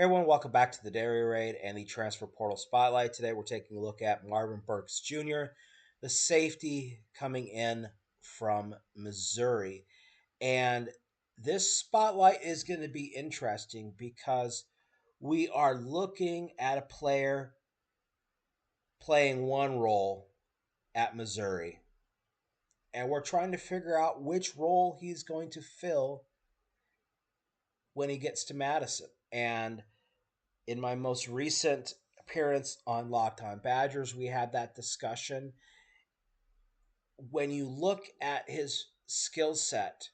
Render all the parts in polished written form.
Hey everyone, welcome back to the Dairy Raid and the Transfer Portal Spotlight. Today we're taking a look at Marvin Burks Jr., the safety coming in from Missouri. And this spotlight is going to be interesting because we are looking at a player playing one role at Missouri. And we're trying to figure out which role he's going to fill when he gets to Madison. And in my most recent appearance on Locked On Badgers, we had that discussion. When you look at his skill set,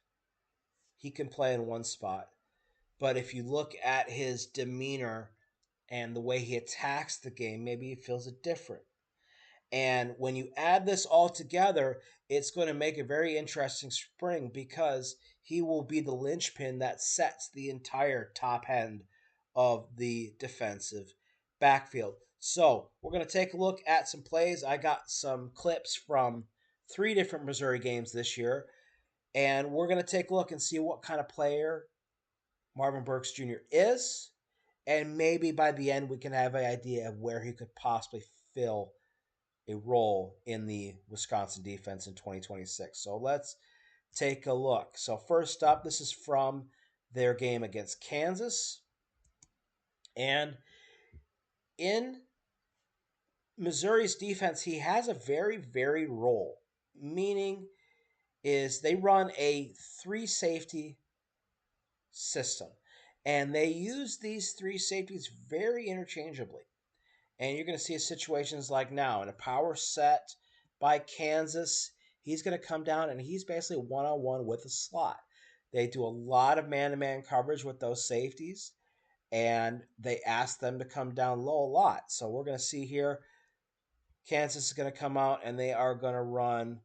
he can play in one spot. But if you look at his demeanor and the way he attacks the game, maybe he feels it different. And when you add this all together, it's going to make a very interesting spring because he will be the linchpin that sets the entire top end of the defensive backfield. So we're going to take a look at some plays. I got some clips from 3 different Missouri games this year, and we're going to take a look and see what kind of player Marvin Burks Jr. is. And maybe by the end, we can have an idea of where he could possibly fill a role in the Wisconsin defense in 2026. So let's take a look. So first up, this is from their game against Kansas. And in Missouri's defense, he has a very varied role, meaning is they run a 3 safety system. And they use these 3 safeties very interchangeably. And you're going to see situations like now in a power set by Kansas. He's going to come down and he's basically one-on-one with the slot. They do a lot of man-to-man coverage with those safeties, and they ask them to come down low a lot. So we're going to see here Kansas is going to come out and they are going to run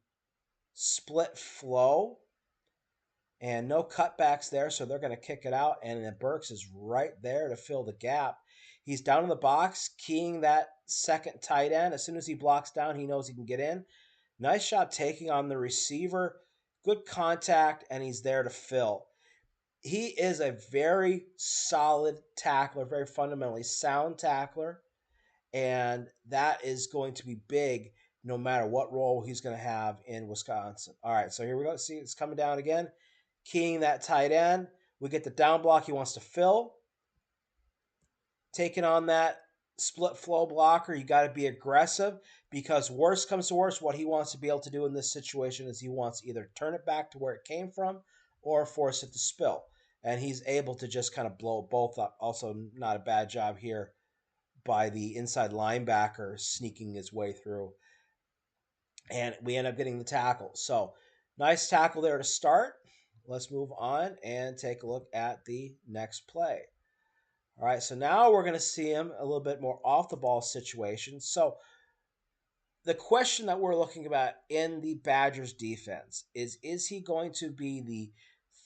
split flow and no cutbacks there, so they're going to kick it out, and then Burks is right there to fill the gap. He's down in the box, keying that second tight end. As soon as he blocks down, he knows he can get in. Nice shot taking on the receiver. Good contact, and he's there to fill. He is a very solid tackler, very fundamentally sound tackler, and that is going to be big no matter what role he's going to have in Wisconsin. All right, so here we go. See, it's coming down again. Keying that tight end. We get the down block he wants to fill. Taking on that split flow blocker, you got to be aggressive because worst comes to worst, what he wants to be able to do in this situation is he wants to either turn it back to where it came from or force it to spill. And he's able to just kind of blow both up. Also, not a bad job here by the inside linebacker sneaking his way through. And we end up getting the tackle. So, nice tackle there to start. Let's move on and take a look at the next play. All right, so now we're going to see him a little bit more off the ball situation. So the question that we're looking at in the Badgers defense is he going to be the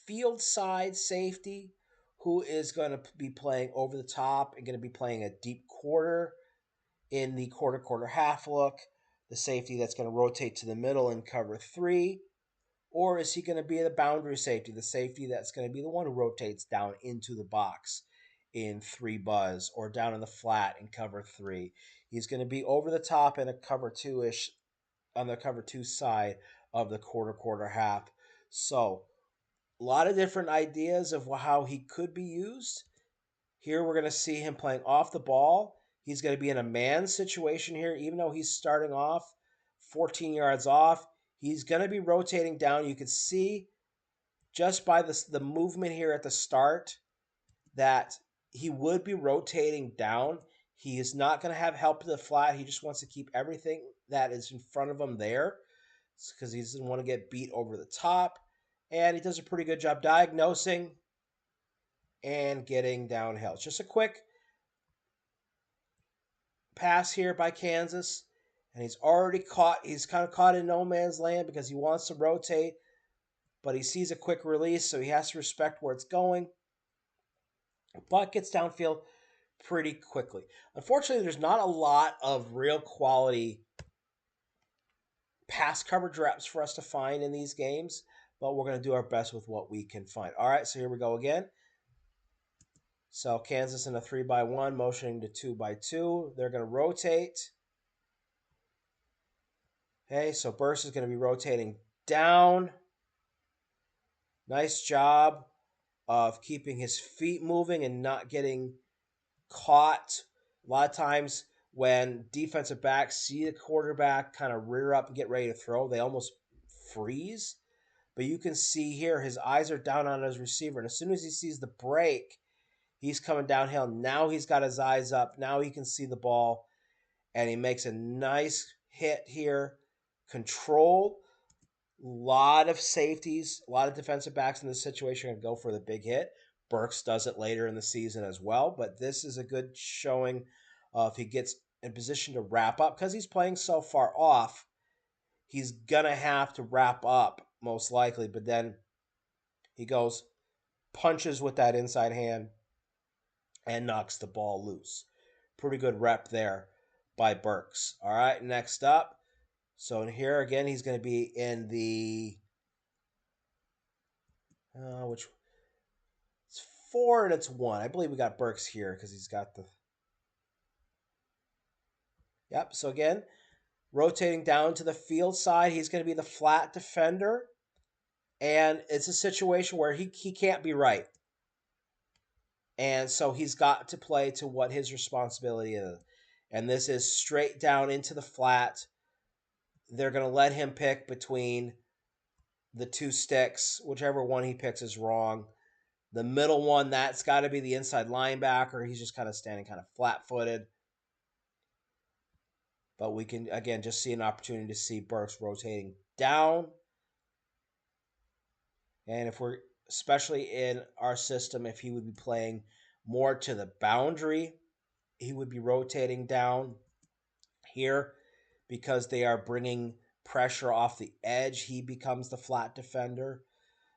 field side safety who is going to be playing over the top and going to be playing a deep quarter in the quarter half look, the safety that's going to rotate to the middle and cover 3? Or is he going to be the boundary safety, the safety that's going to be the one who rotates down into the box in 3 buzz or down in the flat in cover 3? He's going to be over the top in a cover 2-ish on the cover 2 side of the quarter half. So a lot of different ideas of how he could be used. Here we're going to see him playing off the ball. He's going to be in a man situation here, even though he's starting off 14 yards off. He's going to be rotating down. You can see just by the movement here at the start that he would be rotating down. He is not going to have help to the flat. He just wants to keep everything that is in front of him there because he doesn't want to get beat over the top. And he does a pretty good job diagnosing and getting downhill. It's just a quick pass here by Kansas. And he's already caught. He's kind of caught in no man's land because he wants to rotate, but he sees a quick release, so he has to respect where it's going. But gets downfield pretty quickly. Unfortunately, there's not a lot of real quality pass coverage reps for us to find in these games, but we're going to do our best with what we can find. All right, so here we go again. So Kansas in a 3-by-1, motioning to 2-by-2. They're going to rotate. Okay, so Burks is going to be rotating down. Nice job of keeping his feet moving and not getting caught. A lot of times when defensive backs see the quarterback kind of rear up and get ready to throw, they almost freeze. But you can see here his eyes are down on his receiver. And as soon as he sees the break, he's coming downhill. Now he's got his eyes up. Now he can see the ball. And he makes a nice hit here. Controlled. A lot of safeties, a lot of defensive backs in this situation are going to go for the big hit. Burks does it later in the season as well. But this is a good showing if he gets in position to wrap up. Because he's playing so far off, he's going to have to wrap up most likely. But then he goes, punches with that inside hand, and knocks the ball loose. Pretty good rep there by Burks. All right, next up. So in here again, he's going to be in the which it's 4 and it's 1. I believe we got Burks here because he's got the. Yep. So again, rotating down to the field side, he's going to be the flat defender, and it's a situation where he can't be right. And so he's got to play to what his responsibility is. And this is straight down into the flat. They're going to let him pick between the two sticks. Whichever one he picks is wrong. The middle one, that's got to be the inside linebacker. He's just kind of standing kind of flat-footed. But we can, again, just see an opportunity to see Burks rotating down. And if we're, especially in our system, if he would be playing more to the boundary, he would be rotating down here because they are bringing pressure off the edge. He becomes the flat defender.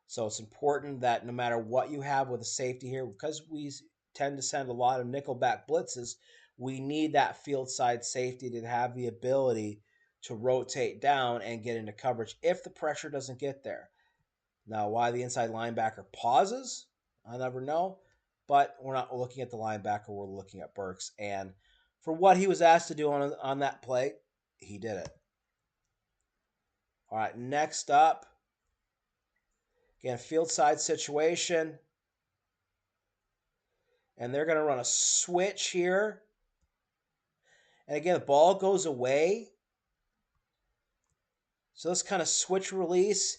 So it's important that no matter what you have with a safety here, because we tend to send a lot of nickelback blitzes, we need that field side safety to have the ability to rotate down and get into coverage if the pressure doesn't get there. Now, why the inside linebacker pauses, I'll never know. But we're not looking at the linebacker, we're looking at Burks. And for what he was asked to do on that play, he did it. All right, next up, again, field side situation. And they're going to run a switch here. And again, the ball goes away. So this kind of switch release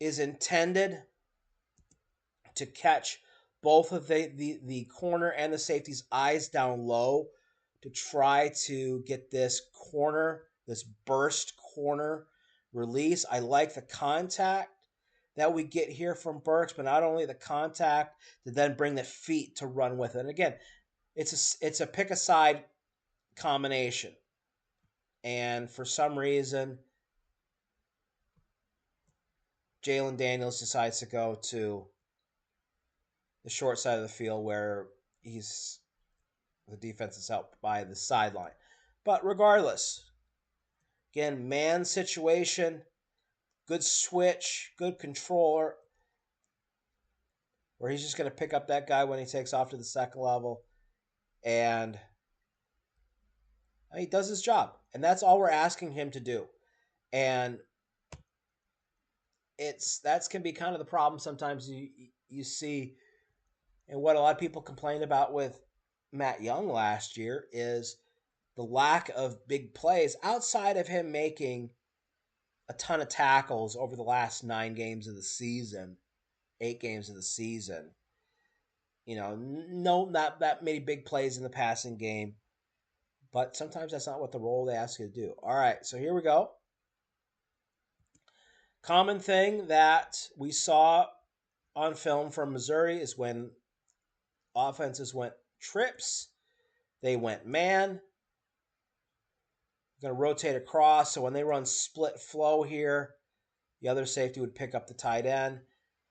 is intended to catch both of the corner and the safety's eyes down low to try to get this corner, this burst corner release. I like the contact that we get here from Burks, but not only the contact to then bring the feet to run with it. And again, it's a pick a side combination. And for some reason, Jalen Daniels decides to go to the short side of the field where the defense is helped by the sideline. But regardless, again, man situation, good switch, good controller, where he's just going to pick up that guy when he takes off to the second level, and he does his job. And that's all we're asking him to do. And that can be kind of the problem sometimes you see. And what a lot of people complained about with Matt Young last year is the lack of big plays outside of him making a ton of tackles over the last 9 games of the season, 8 games of the season. Not that many big plays in the passing game, but sometimes that's not what the role they ask you to do. All right, so here we go. Common thing that we saw on film from Missouri is when offenses went trips, they went man. Going to rotate across, so when they run split flow here, the other safety would pick up the tight end.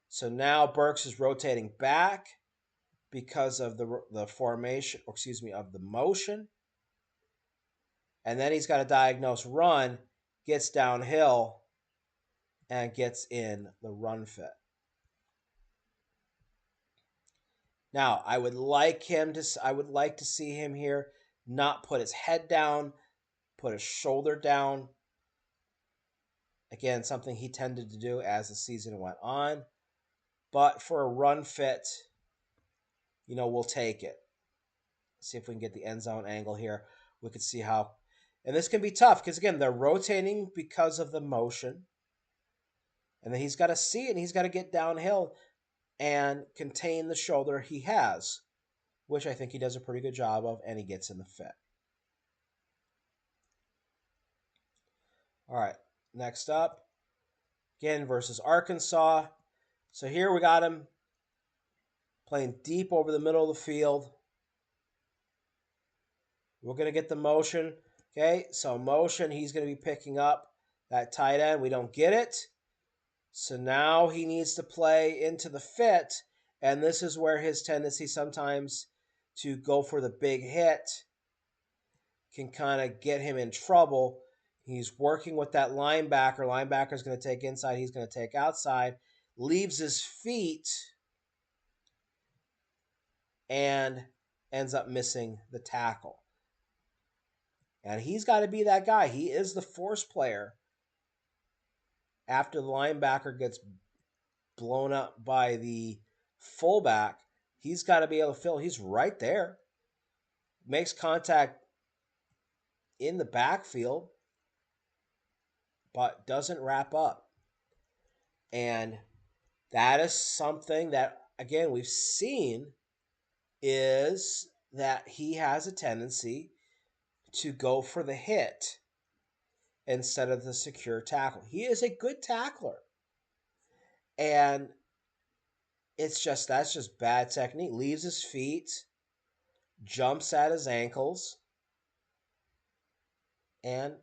So now Burks is rotating back because of the formation, of the motion. And then he's got to diagnose run, gets downhill, and gets in the run fit. Now, I would like to see him here not put his head down, put his shoulder down. Again, something he tended to do as the season went on. But for a run fit, we'll take it. See if we can get the end zone angle here. We could see how, and this can be tough because again, they're rotating because of the motion. And then he's got to see it and he's got to get downhill and contain the shoulder he has, which I think he does a pretty good job of, and he gets in the fit. All right, next up, again versus Arkansas. So here we got him playing deep over the middle of the field. We're going to get the motion. Okay, so motion, he's going to be picking up that tight end. We don't get it. So now he needs to play into the fit, and this is where his tendency sometimes to go for the big hit can kind of get him in trouble. He's working with that linebacker. Linebacker's going to take inside. He's going to take outside. Leaves his feet and ends up missing the tackle. And he's got to be that guy. He is the force player. After the linebacker gets blown up by the fullback, he's got to be able to fill. He's right there. Makes contact in the backfield, but doesn't wrap up. And that is something that, again, we've seen is that he has a tendency to go for the hit instead of the secure tackle. He is a good tackler. And that's just bad technique. Leaves his feet, jumps at his ankles, and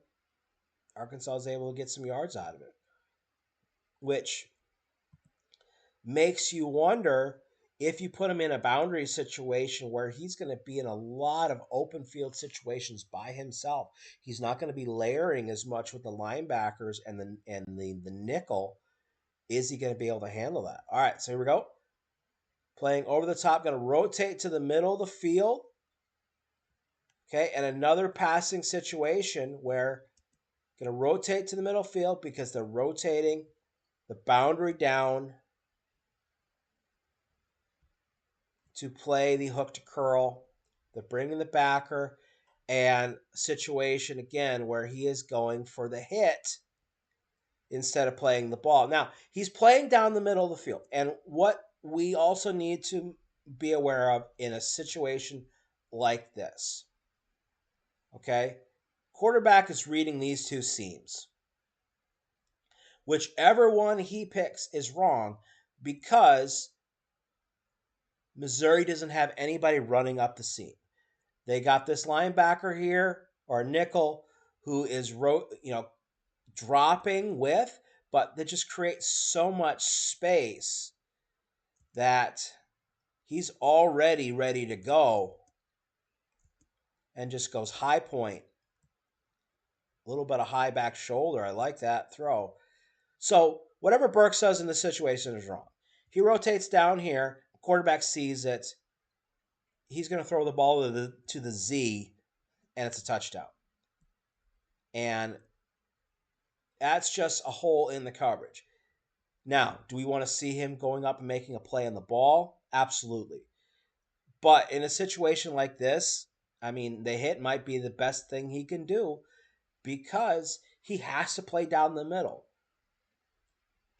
Arkansas is able to get some yards out of it, which makes you wonder if you put him in a boundary situation where he's going to be in a lot of open field situations by himself. He's not going to be layering as much with the linebackers and the nickel. Is he going to be able to handle that? All right, so here we go. Playing over the top, going to rotate to the middle of the field. Okay, and another passing situation where going to rotate to the middle field because they're rotating the boundary down to play the hook to curl. They're bringing the backer, and situation again where he is going for the hit instead of playing the ball. Now, he's playing down the middle of the field. And what we also need to be aware of in a situation like this, okay? Quarterback is reading these two seams. Whichever one he picks is wrong because Missouri doesn't have anybody running up the seam. They got this linebacker here, or nickel, who is dropping with, but that just creates so much space that he's already ready to go and just goes high point. A little bit of high back shoulder. I like that throw. So whatever Burks does in this situation is wrong. He rotates down here. Quarterback sees it. He's going to throw the ball to the Z, and it's a touchdown. And that's just a hole in the coverage. Now, do we want to see him going up and making a play on the ball? Absolutely. But in a situation like this, I mean, the hit might be the best thing he can do because he has to play down the middle.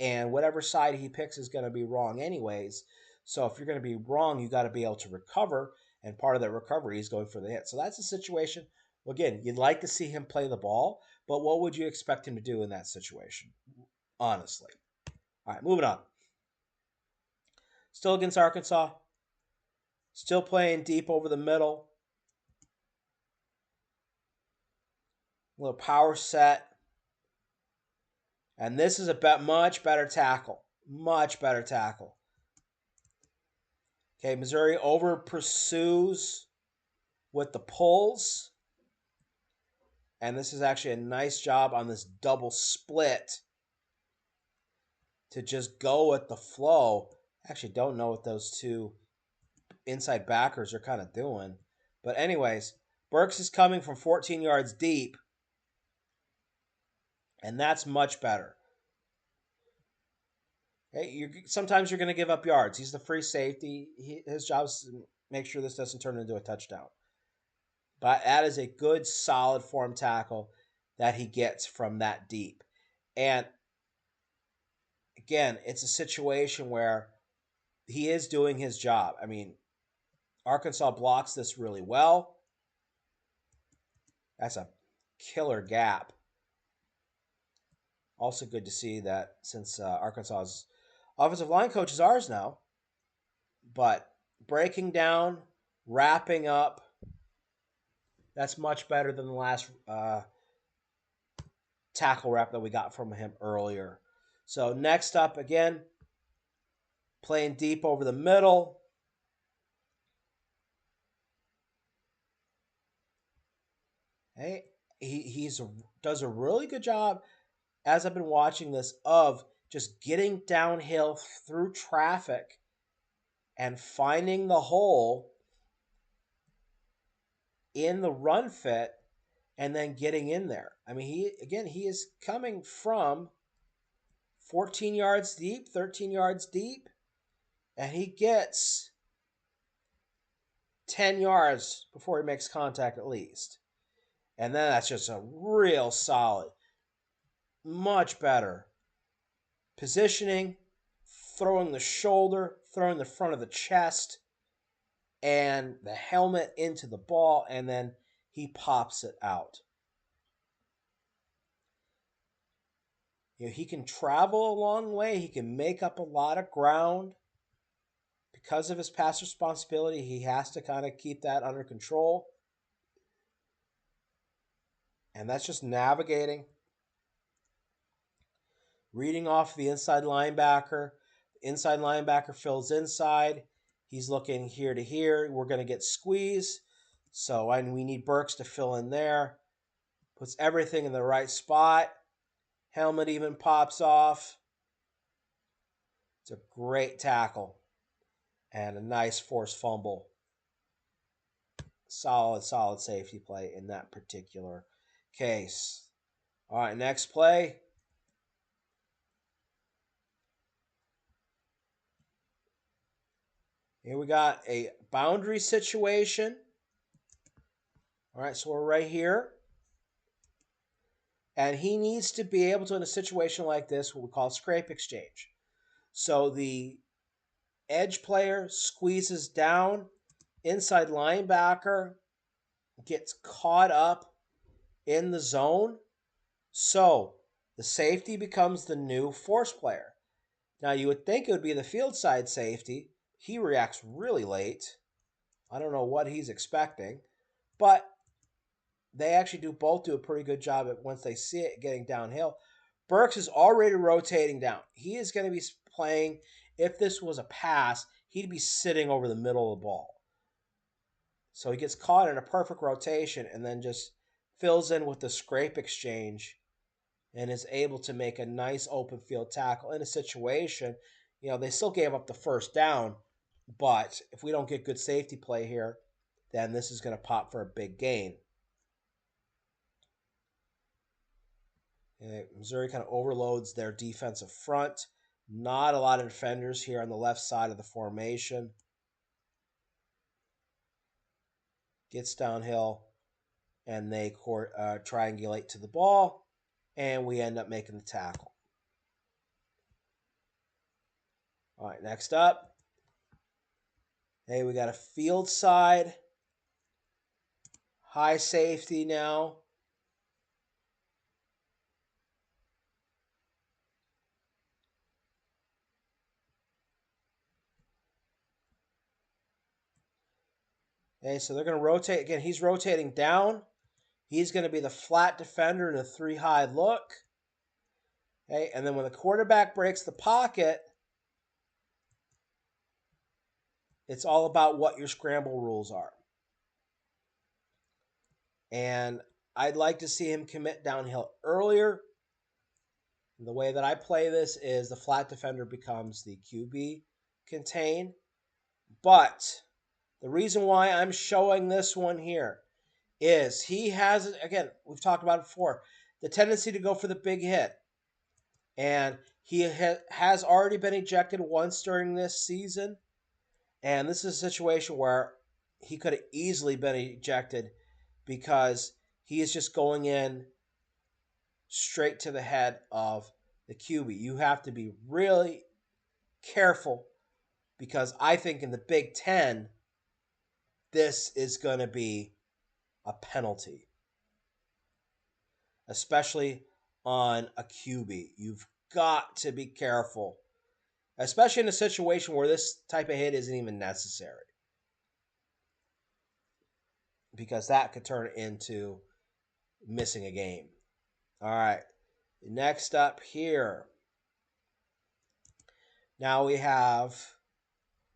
And whatever side he picks is going to be wrong anyways. So if you're going to be wrong, you got to be able to recover. And part of that recovery is going for the hit. So that's a situation. Well, again, you'd like to see him play the ball, but what would you expect him to do in that situation? Honestly. All right, moving on. Still against Arkansas. Still playing deep over the middle. A little power set. And this is a much better tackle. Much better tackle. Okay, Missouri over pursues with the pulls. And this is actually a nice job on this double split to just go with the flow. I actually don't know what those two inside backers are kind of doing. But anyways, Burks is coming from 14 yards deep, and that's much better. Hey, sometimes you're going to give up yards. He's the free safety. His job is to make sure this doesn't turn into a touchdown. But that is a good, solid form tackle that he gets from that deep. And again, it's a situation where he is doing his job. I mean, Arkansas blocks this really well. That's a killer gap. Also, good to see that since Arkansas's offensive line coach is ours now, but breaking down, wrapping up, that's much better than the last tackle wrap that we got from him earlier. So next up, again, playing deep over the middle. Hey, does a really good job, as I've been watching this, of just getting downhill through traffic and finding the hole in the run fit and then getting in there. I mean, he is coming from 14 yards deep, 13 yards deep, and he gets 10 yards before he makes contact at least. And then that's just a real solid, much better positioning, throwing the shoulder, throwing the front of the chest, and the helmet into the ball, and then he pops it out. He can travel a long way. He can make up a lot of ground. Because of his pass responsibility, he has to kind of keep that under control. And that's just navigating, reading off the inside linebacker. The inside linebacker fills inside. He's looking here to here. We're going to get squeezed. So we need Burks to fill in there. Puts everything in the right spot. Helmet even pops off. It's a great tackle. And a nice forced fumble. Solid safety play in that particular case. All right, next play. Here we got a boundary situation. All right, so we're right here. And he needs to be able to, in a situation like this, what we call scrape exchange. So the edge player squeezes down, inside linebacker gets caught up in the zone. So the safety becomes the new force player. Now you would think it would be the field side safety. He reacts really late. I don't know what he's expecting, but they actually both do a pretty good job at once they see it getting downhill. Burks is already rotating down. He is going to be playing, if this was a pass, he'd be sitting over the middle of the ball. So he gets caught in a perfect rotation and then just fills in with the scrape exchange and is able to make a nice open field tackle in a situation. They still gave up the first down, but if we don't get good safety play here, then this is going to pop for a big gain. Missouri kind of overloads their defensive front. Not a lot of defenders here on the left side of the formation. Gets downhill, and they triangulate to the ball, and we end up making the tackle. All right, next up. Hey, we got a field side. High safety now. Okay, so they're going to rotate. Again, he's rotating down. He's going to be the flat defender in a 3-high look. Okay, and then when the quarterback breaks the pocket, it's all about what your scramble rules are. And I'd like to see him commit downhill earlier. The way that I play this is the flat defender becomes the QB contain. But The reason why I'm showing this one here is he has, again, we've talked about it before, the tendency to go for the big hit. And he has already been ejected once during this season. And this is a situation where he could have easily been ejected because he is just going in straight to the head of the QB. You have to be really careful because I think in the Big Ten, this is going to be a penalty, especially on a QB. You've got to be careful, especially in a situation where this type of hit isn't even necessary, because that could turn into missing a game. All right, next up here. Now we have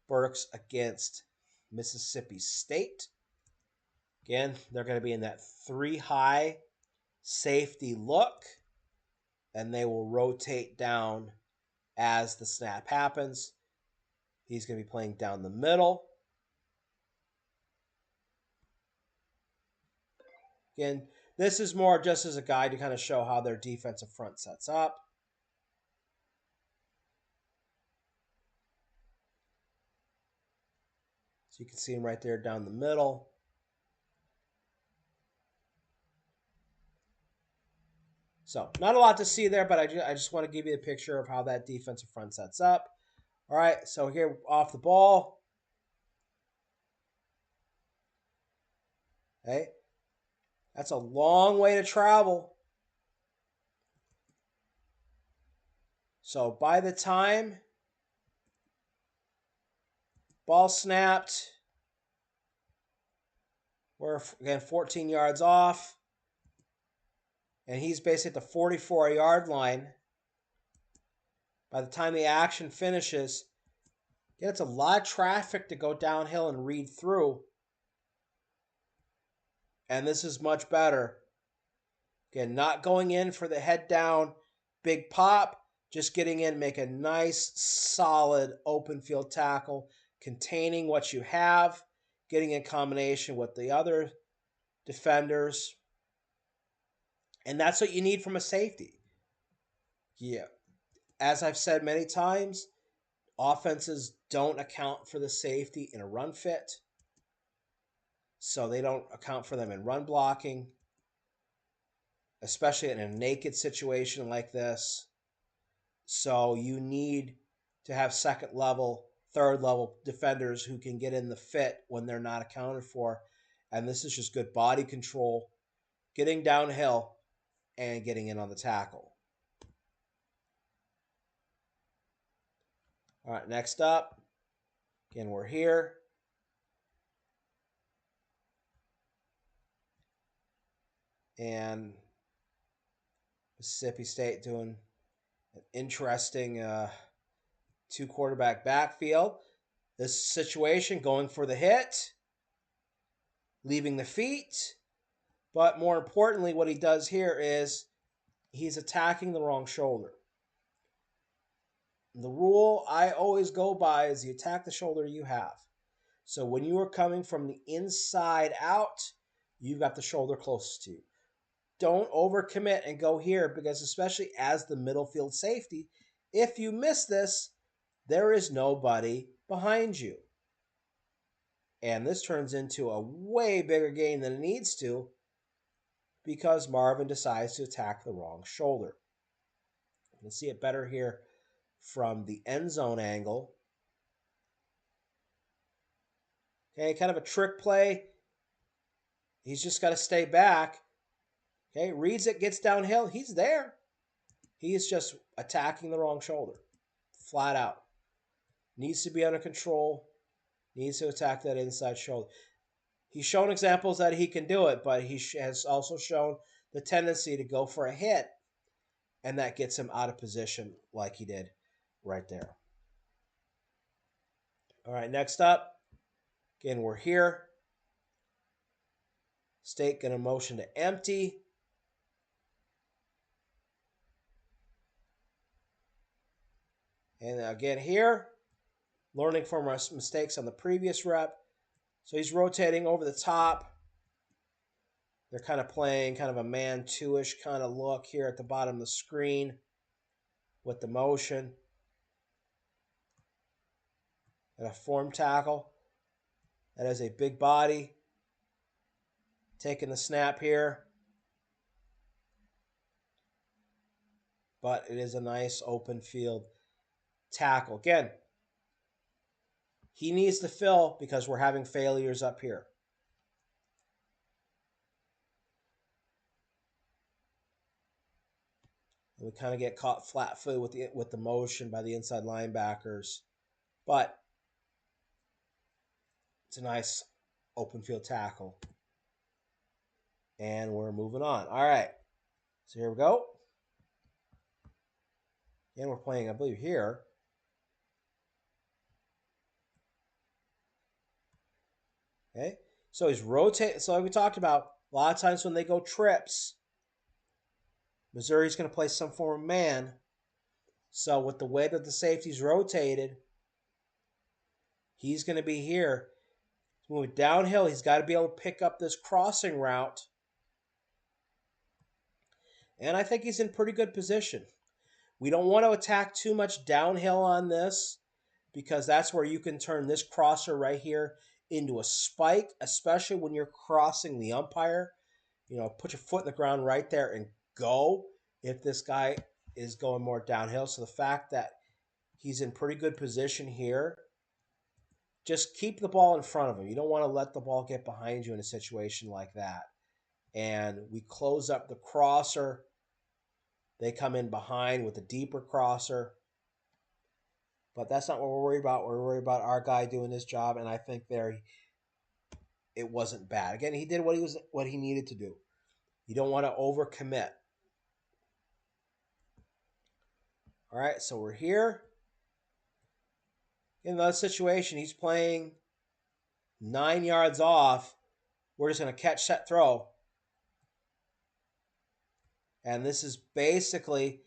Burks against Mississippi State. Again, they're going to be in that 3-high safety look, and they will rotate down as the snap happens. He's going to be playing down the middle. Again, this is more just as a guide to kind of show how their defensive front sets up. So you can see him right there down the middle. So not a lot to see there, but I just want to give you a picture of how that defensive front sets up. All right, so here off the ball. Hey, that's a long way to travel. So by the time ball snapped, we're again 14 yards off. And he's basically at the 44-yard line. By the time the action finishes, again, it's a lot of traffic to go downhill and read through. And this is much better. Again, not going in for the head down, big pop, just getting in, make a nice, solid open field tackle, containing what you have, getting in combination with the other defenders. And that's what you need from a safety. Yeah. As I've said many times, offenses don't account for the safety in a run fit. So they don't account for them in run blocking, especially in a naked situation like this. So you need to have second level, third level defenders who can get in the fit when they're not accounted for. And this is just good body control, getting downhill, and getting in on the tackle. All right, next up. Again, we're here. And Mississippi State doing an interesting two-quarterback backfield. This situation going for the hit, leaving the feet. But more importantly, what he does here is he's attacking the wrong shoulder. The rule I always go by is you attack the shoulder you have. So when you are coming from the inside out, you've got the shoulder closest to you. Don't overcommit and go here, because especially as the middle field safety, if you miss this, there is nobody behind you. And this turns into a way bigger gain than it needs to, because Marvin decides to attack the wrong shoulder. You can see it better here from the end zone angle. Okay, kind of a trick play. He's just got to stay back. Okay, reads it, gets downhill. He's there. He is just attacking the wrong shoulder. Flat out. Needs to be under control. Needs to attack that inside shoulder. He's shown examples that he can do it, but he has also shown the tendency to go for a hit, and that gets him out of position like he did right there. All right, next up. Again, we're here. State going to motion to empty. And again here, learning from our mistakes on the previous rep, So he's rotating over the top. They're kind of playing kind of a man two-ish kind of look here at the bottom of the screen with the motion. And a form tackle. That is a big body. Taking the snap here. But it is a nice open field tackle. Again, he needs to fill because we're having failures up here. And we kind of get caught flat-footed with the motion by the inside linebackers. But it's a nice open field tackle. And we're moving on. All right. So here we go. And we're playing, I believe, here. Okay. So he's rotating. So like we talked about, a lot of times when they go trips, Missouri's going to play some form of man. So with the way that the safety's rotated, he's going to be here. Moving downhill, he's got to be able to pick up this crossing route. And I think he's in pretty good position. We don't want to attack too much downhill on this because that's where you can turn this crosser right here into a spike, especially when you're crossing the umpire. Put your foot in the ground right there and go if this guy is going more downhill. So the fact that he's in pretty good position here, just keep the ball in front of him. You don't want to let the ball get behind you in a situation like that. And we close up the crosser. They come in behind with a deeper crosser. But that's not what we're worried about. We're worried about our guy doing his job, and I think it wasn't bad. Again, he did what he needed to do. You don't want to overcommit. All right, so we're here. In another situation, he's playing 9 yards off. We're just going to catch, set, throw. And this is basically,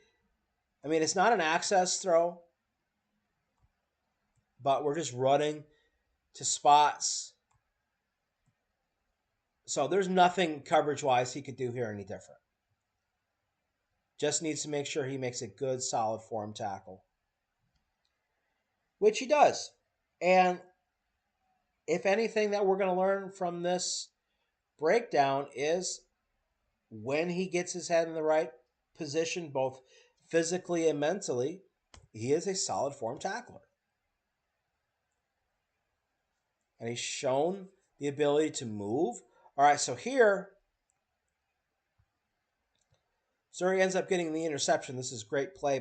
it's not an access throw, but we're just running to spots. So there's nothing coverage-wise he could do here any different. Just needs to make sure he makes a good, solid form tackle. Which he does. And if anything that we're going to learn from this breakdown is when he gets his head in the right position, both physically and mentally, he is a solid form tackler. And he's shown the ability to move. All right, so here, Missouri ends up getting the interception. This is great play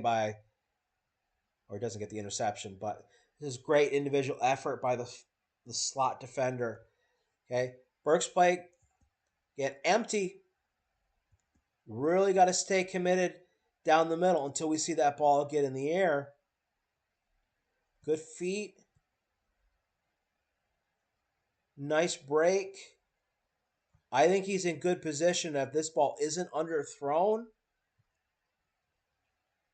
or he doesn't get the interception, but this is great individual effort by the slot defender. Okay, Burks play, get empty. Really got to stay committed down the middle until we see that ball get in the air. Good feet. Nice break. I think he's in good position. If this ball isn't underthrown,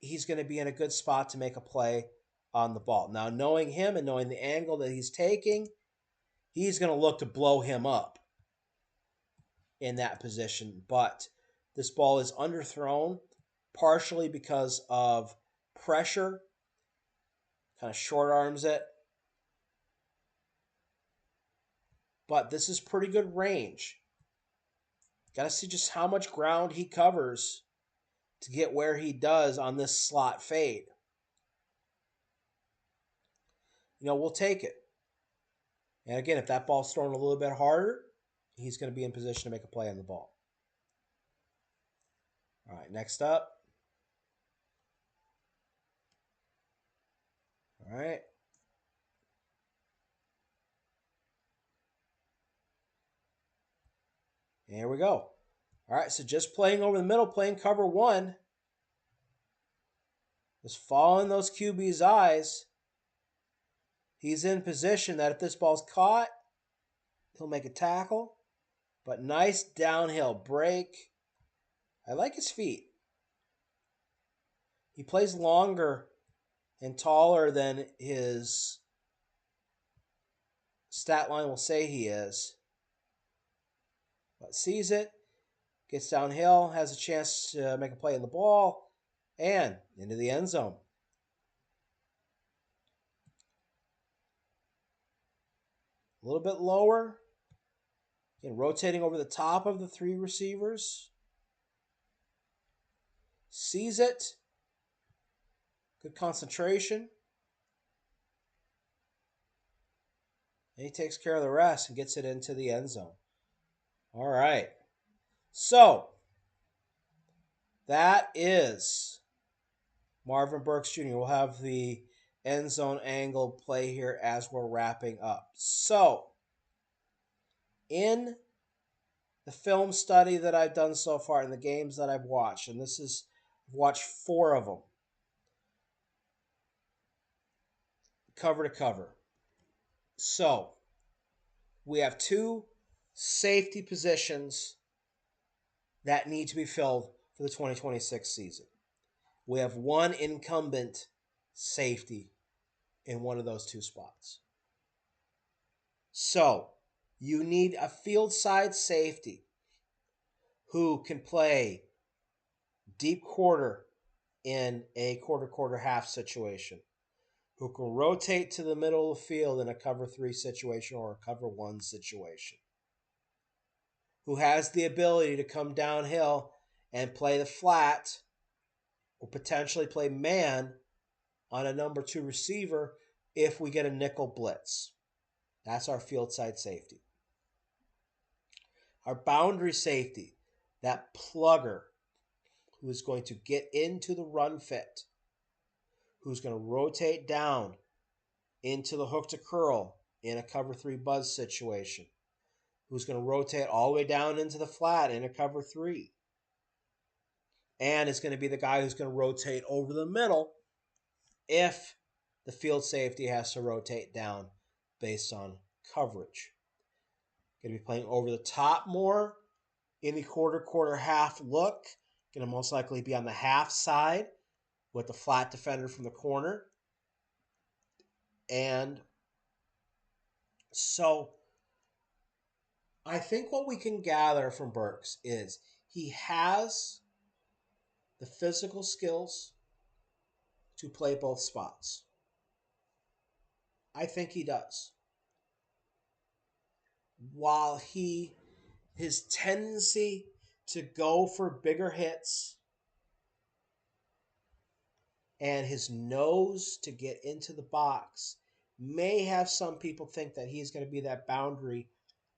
he's going to be in a good spot to make a play on the ball. Now, knowing him and knowing the angle that he's taking, he's going to look to blow him up in that position. But this ball is underthrown, partially because of pressure. Kind of short arms it. But this is pretty good range. Got to see just how much ground he covers to get where he does on this slot fade. We'll take it. And again, if that ball's thrown a little bit harder, he's going to be in position to make a play on the ball. All right, next up. All right. Here we go. All right, so just playing over the middle, playing cover one. Just following those QB's eyes. He's in position that if this ball's caught, he'll make a tackle. But nice downhill break. I like his feet. He plays longer and taller than his stat line will say he is. But sees it, gets downhill, has a chance to make a play in the ball, and into the end zone. A little bit lower. Again, rotating over the top of the three receivers. Sees it. Good concentration. And he takes care of the rest and gets it into the end zone. All right. So, that is Marvin Burks Jr. We'll have the end zone angle play here as we're wrapping up. So, in the film study that I've done so far and the games that I've watched, and I've watched 4 of them, cover to cover. So, we have 2 safety positions that need to be filled for the 2026 season. We have 1 incumbent safety in one of those 2 spots. So, you need a field side safety who can play deep quarter in a quarter half situation, who can rotate to the middle of the field in a cover 3 situation or a cover 1 situation, who has the ability to come downhill and play the flat or potentially play man on a number 2 receiver if we get a nickel blitz. That's our field side safety. Our boundary safety, that plugger who is going to get into the run fit, who's going to rotate down into the hook to curl in a cover 3 buzz situation, who's going to rotate all the way down into the flat in a cover 3, and is going to be the guy who's going to rotate over the middle if the field safety has to rotate down based on coverage. Going to be playing over the top more in the quarter half look. Going to most likely be on the half side with the flat defender from the corner. And so I think what we can gather from Burks is he has the physical skills to play both spots. I think he does. While his tendency to go for bigger hits and his nose to get into the box may have some people think that he's going to be that boundary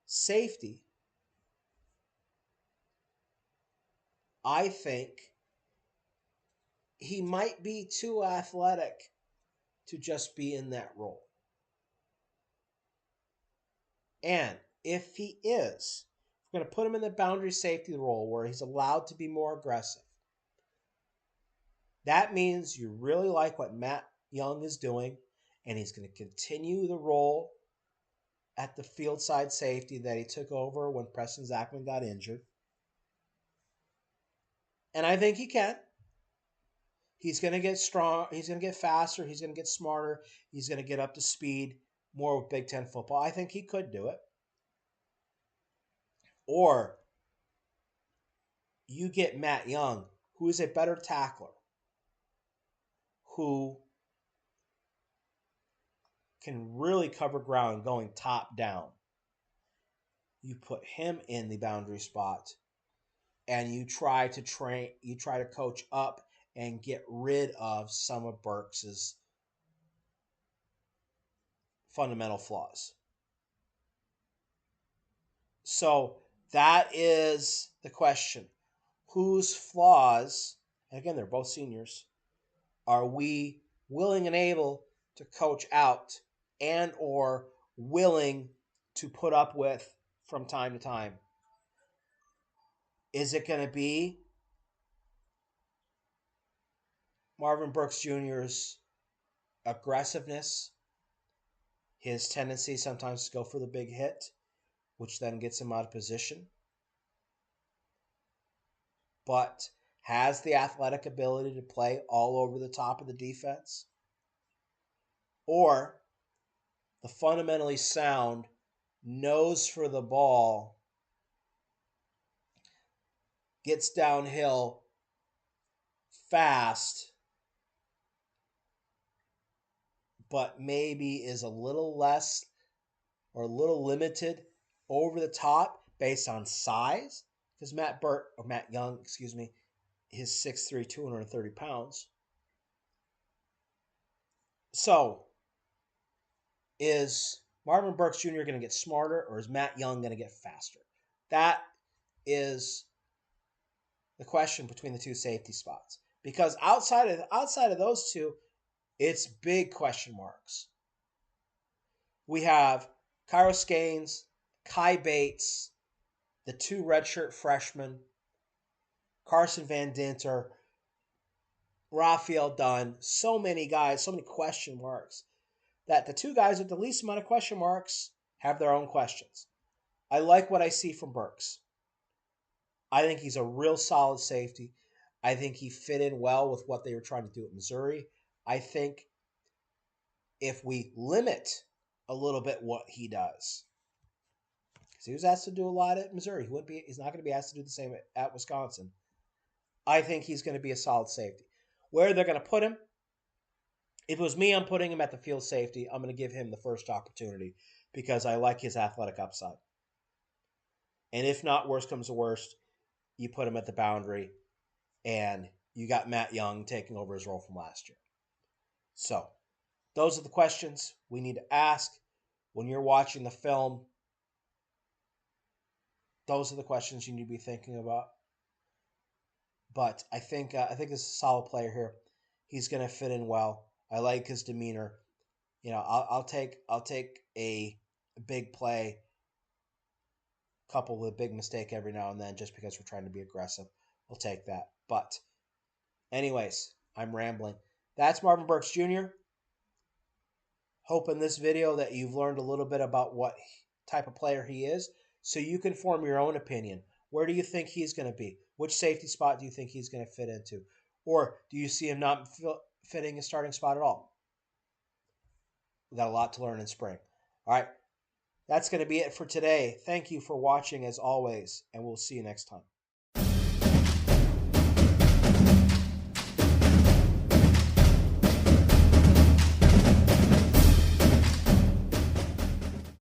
safety, I think he might be too athletic to just be in that role. And if he is, we're going to put him in the boundary safety role where he's allowed to be more aggressive. That means you really like what Matt Young is doing, and he's going to continue the role at the field side safety that he took over when Preston Zachman got injured. And I think he can. He's going to get strong. He's going to get faster. He's going to get smarter. He's going to get up to speed more with Big Ten football. I think he could do it. Or you get Matt Young, who is a better tackler, who can really cover ground going top down. You put him in the boundary spot and you try to coach up and get rid of some of Burks's fundamental flaws. So that is the question. Whose flaws, and again, they're both seniors, are we willing and able to coach out and or willing to put up with from time to time? Is it going to be Marvin Burks Jr.'s aggressiveness, his tendency sometimes to go for the big hit, which then gets him out of position, but has the athletic ability to play all over the top of the defense? Or the fundamentally sound, nose for the ball, gets downhill fast, but maybe is a little less or a little limited over the top based on size. Because Matt Young, excuse me, is 6'3", 230 pounds. So, is Marvin Burks Jr. going to get smarter, or is Matt Young going to get faster? That is the question between the two safety spots. Because outside of those two, it's big question marks. We have Kairos Gaines, Kai Bates, the two redshirt freshmen, Carson Van Dinter, Raphael Dunn, so many guys, so many question marks, that the two guys with the least amount of question marks have their own questions. I like what I see from Burks. I think he's a real solid safety. I think he fit in well with what they were trying to do at Missouri. I think if we limit a little bit what he does, because he was asked to do a lot at Missouri, he's not going to be asked to do the same at Wisconsin. I think he's going to be a solid safety. Where they're going to put him, if it was me, I'm putting him at the field safety. I'm going to give him the first opportunity because I like his athletic upside. And if not, worst comes to worst, you put him at the boundary, and you got Matt Young taking over his role from last year. So, those are the questions we need to ask when you're watching the film. Those are the questions you need to be thinking about. But I think this is a solid player here. He's going to fit in well. I like his demeanor. You know, I'll take a big play coupled with a big mistake every now and then just because we're trying to be aggressive. We'll take that. But anyways, I'm rambling. That's Marvin Burks Jr. Hope in this video that you've learned a little bit about what type of player he is so you can form your own opinion. Where do you think he's going to be? Which safety spot do you think he's going to fit into? Or do you see him not fitting a starting spot at all? We've got a lot to learn in spring. All right, that's going to be it for today. Thank you for watching as always, and we'll see you next time.